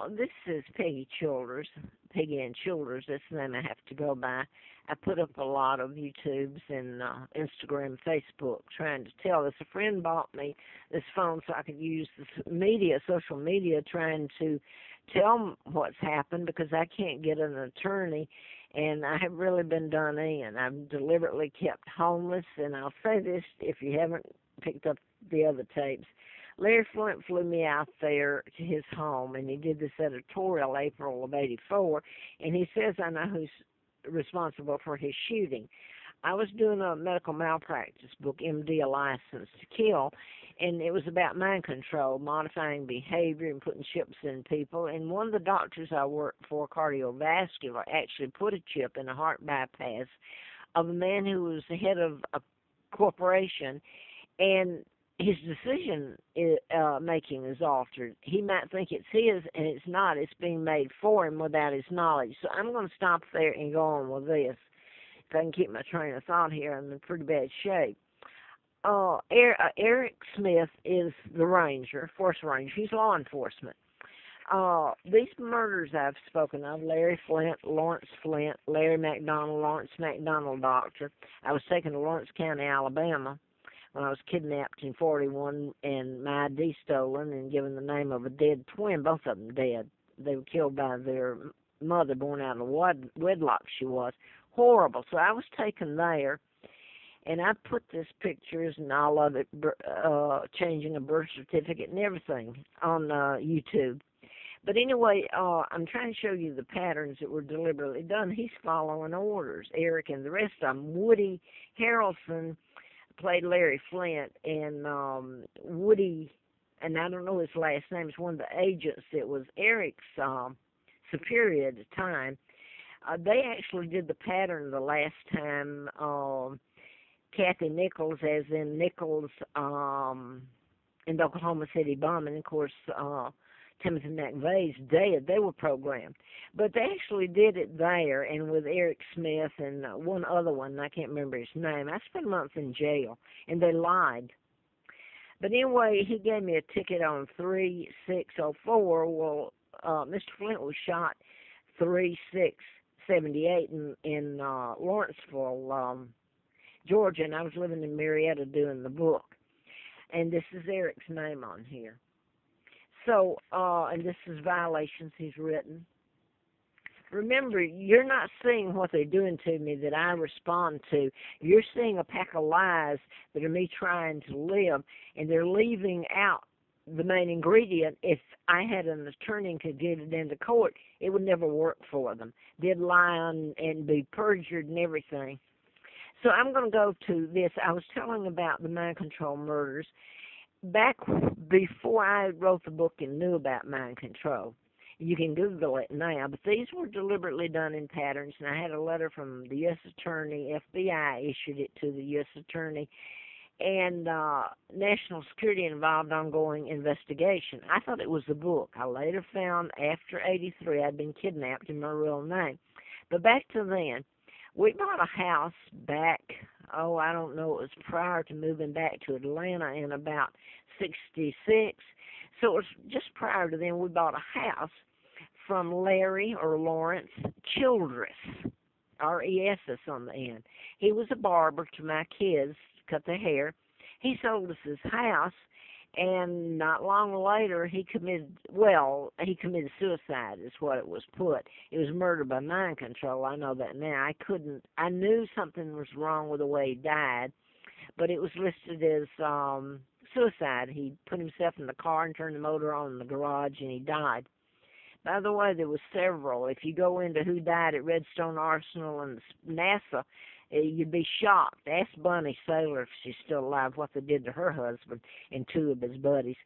This is Peggy and Childers. That's the name I have to go by. I put up a lot of YouTubes and Instagram, Facebook, trying to tell this. A friend bought me this phone so I could use this media, social media, trying to tell what's happened because I can't get an attorney, and I have really been done in. I've deliberately kept homeless, and I'll say this if you haven't picked up the other tapes. Larry Flint flew me out there to his home, and he did this editorial April of '84, and he says I know who's responsible for his shooting. I was doing a medical malpractice book, MD, A License to Kill, and it was about mind control, modifying behavior, and putting chips in people. And one of the doctors I worked for, cardiovascular, actually put a chip in a heart bypass of a man who was the head of a corporation, and his decision making is altered. He might think it's his, and it's not. It's being made for him without his knowledge. So I'm going to stop there and go on with this. If I can keep my train of thought here, I'm in pretty bad shape. Eric Smith is the ranger, forest ranger. He's law enforcement. These murders I've spoken of, Larry Flint, Lawrence Flint, Larry McDonald, Lawrence McDonald, doctor. I was taken to Lawrence County, Alabama, when I was kidnapped in '41 and my ID stolen and given the name of a dead twin, both of them dead. They were killed by their mother, born out of wedlock she was. Horrible. So I was taken there, and I put this pictures and all of it, changing a birth certificate and everything on YouTube. But anyway, I'm trying to show you the patterns that were deliberately done. He's following orders, Eric and the rest of them. Woody Harrelson played Larry Flint, and Woody, and I don't know his last name, is one of the agents that was Eric's superior at the time. They actually did the pattern the last time. Kathy Nichols, as in Nichols, in the Oklahoma City bombing, of course, Timothy McVeigh's dead. They were programmed. But they actually did it there, and with Eric Smith and one other one, I can't remember his name. I spent a month in jail, and they lied. But anyway, he gave me a ticket on 3604. Well, Mr. Flint was shot 3678 in Lawrenceville, Georgia, and I was living in Marietta doing the book. And this is Eric's name on here. So, and this is violations he's written. Remember, you're not seeing what they're doing to me that I respond to. You're seeing a pack of lies that are me trying to live, and they're leaving out the main ingredient. If I had an attorney and could get it into court, it would never work for them. They'd lie on and be perjured and everything. So I'm going to go to this. I was telling about the mind control murders. Back before I wrote the book and knew about mind control, you can Google it now, but these were deliberately done in patterns, and I had a letter from the U.S. Attorney, FBI issued it to the U.S. Attorney, and National Security involved ongoing investigation. I thought it was a book. I later found after '83 I'd been kidnapped in my real name. But back to then, we bought a house back, I don't know, it was prior to moving back to Atlanta in about '66. So it was just prior to then we bought a house from Larry or Lawrence Childress, R-E-S-S on the end. He was a barber to my kids, cut their hair. He sold us his house, and not long later he committed suicide is what it was put. It was murder by mind control. I know that now. I knew something was wrong with the way he died, but it was listed as suicide. He put himself in the car and turned the motor on in the garage, and he died. By the way, there were several. If you go into who died at Redstone Arsenal and NASA, you'd be shocked. Ask Bunny Sailor, if she's still alive, what they did to her husband and two of his buddies.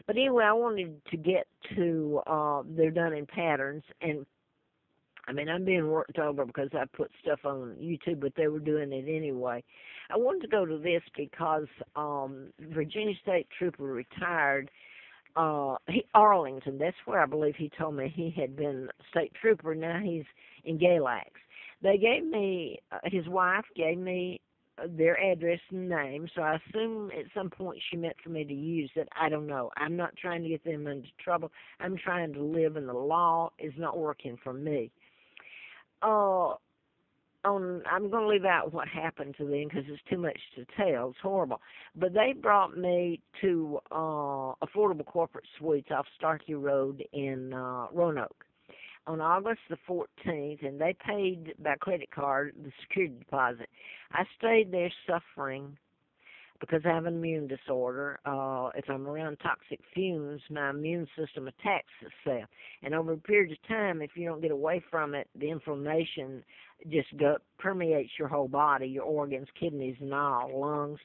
But anyway, I wanted to get to, they're done in patterns, and I mean, I'm being worked over because I put stuff on YouTube, but they were doing it anyway. I wanted to go to this because Virginia State Trooper retired, Arlington, that's where I believe he told me he had been state trooper. Now he's in Galax. They gave me, his wife gave me their address and name, so I assume at some point she meant for me to use it. I don't know. I'm not trying to get them into trouble. I'm trying to live, and the law is not working for me. Uh, I'm going to leave out what happened to them because it's too much to tell. It's horrible. But they brought me to Affordable Corporate Suites off Starkey Road in Roanoke on August the 14th, and they paid by credit card the security deposit. I stayed there suffering because I have an immune disorder. If I'm around toxic fumes, my immune system attacks itself. And over a period of time, if you don't get away from it, the inflammation just permeates your whole body, your organs, kidneys, and all, lungs.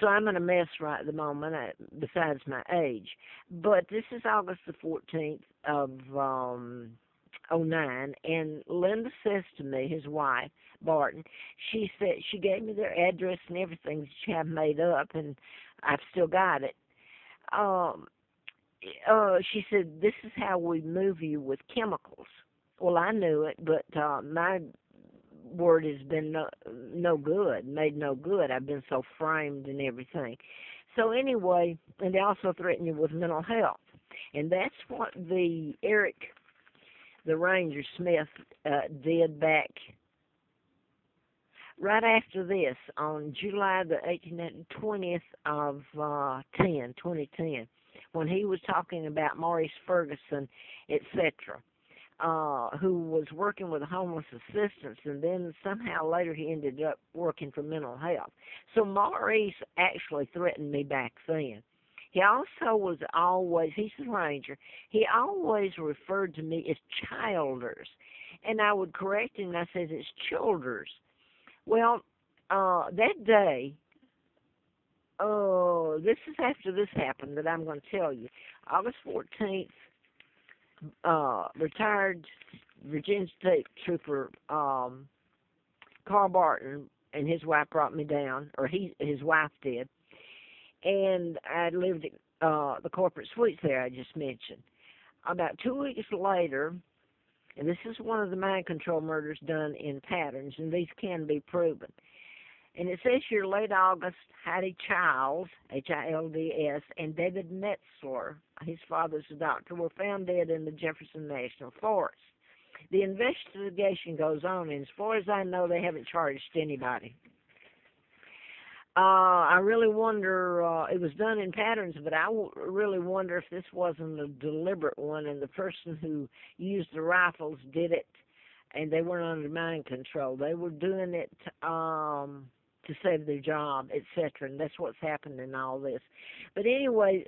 So I'm in a mess right at the moment, besides my age. But this is August the 14th of '09, and Linda says to me, his wife, Barton, she said she gave me their address and everything that she had made up, and I've still got it. She said, this is how we move you with chemicals. Well, I knew it, but my word has been no good, made no good. I've been so framed and everything. So anyway, and they also threaten you with mental health. And that's what the Ranger Smith did back right after this on July the 20th of 2010, when he was talking about Maurice Ferguson, etc., who was working with homeless assistance, and then somehow later he ended up working for mental health. So Maurice actually threatened me back then. He also was always, he's the Ranger, he always referred to me as Childers. And I would correct him, and I said, it's Childers. Well, that day, this is after this happened that I'm going to tell you. August 14th, retired Virginia State Trooper Carl Barton and his wife brought me down, or his wife did, and I lived at the corporate suites there I just mentioned. About 2 weeks later, and this is one of the mind control murders done in patterns, and these can be proven. And it says here, late August, Heidi Childs, H-I-L-D-S, and David Metzler, his father's a doctor, were found dead in the Jefferson National Forest. The investigation goes on, and as far as I know, they haven't charged anybody. I really wonder, it was done in patterns, but I really wonder if this wasn't a deliberate one, and the person who used the rifles did it, and they weren't under mind control. They were doing it to save their job, etc., and that's what's happened in all this. But anyway,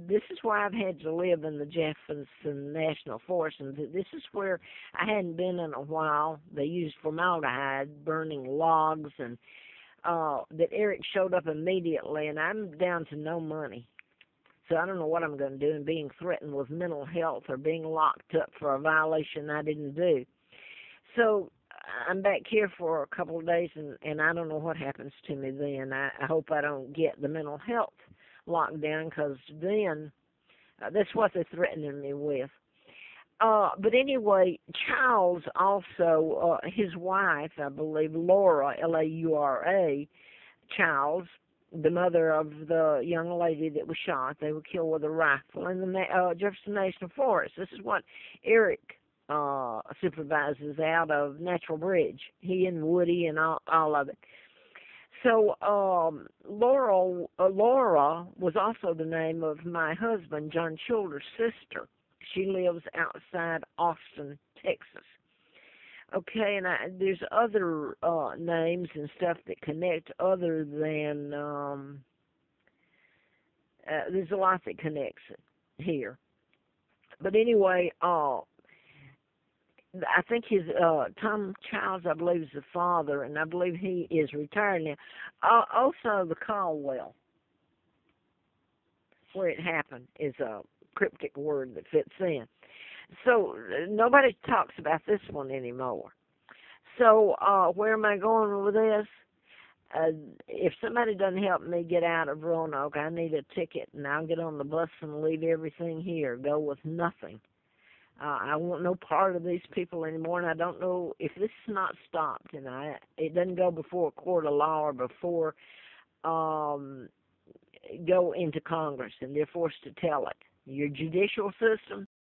this is why I've had to live in the Jefferson National Forest, and this is where I hadn't been in a while. They used formaldehyde, burning logs, and that Eric showed up immediately, and I'm down to no money. So I don't know what I'm going to do, and being threatened with mental health or being locked up for a violation I didn't do. So I'm back here for a couple of days, and I don't know what happens to me then. I hope I don't get the mental health locked down, because then that's what they're threatening me with. But anyway, Charles also, his wife, I believe, Laura, L-A-U-R-A, Charles, the mother of the young lady that was shot, they were killed with a rifle in the Jefferson National Forest. This is what Eric supervises out of Natural Bridge, he and Woody and all of it. So Laura was also the name of my husband, John Childers' sister. She lives outside Austin, Texas. Okay, and there's other names and stuff that connect other than, there's a lot that connects it here. But anyway, I think his, Tom Childs, I believe, is the father, and I believe he is retired now. Also, the Caldwell, where it happened, is a cryptic word that fits in. So nobody talks about this one anymore. So where am I going with this? If somebody doesn't help me get out of Roanoke, I need a ticket, and I'll get on the bus and leave everything here, go with nothing. I want no part of these people anymore, and I don't know if this is not stopped, and it doesn't go before a court of law or before go into Congress, and they're forced to tell it. Your judicial system,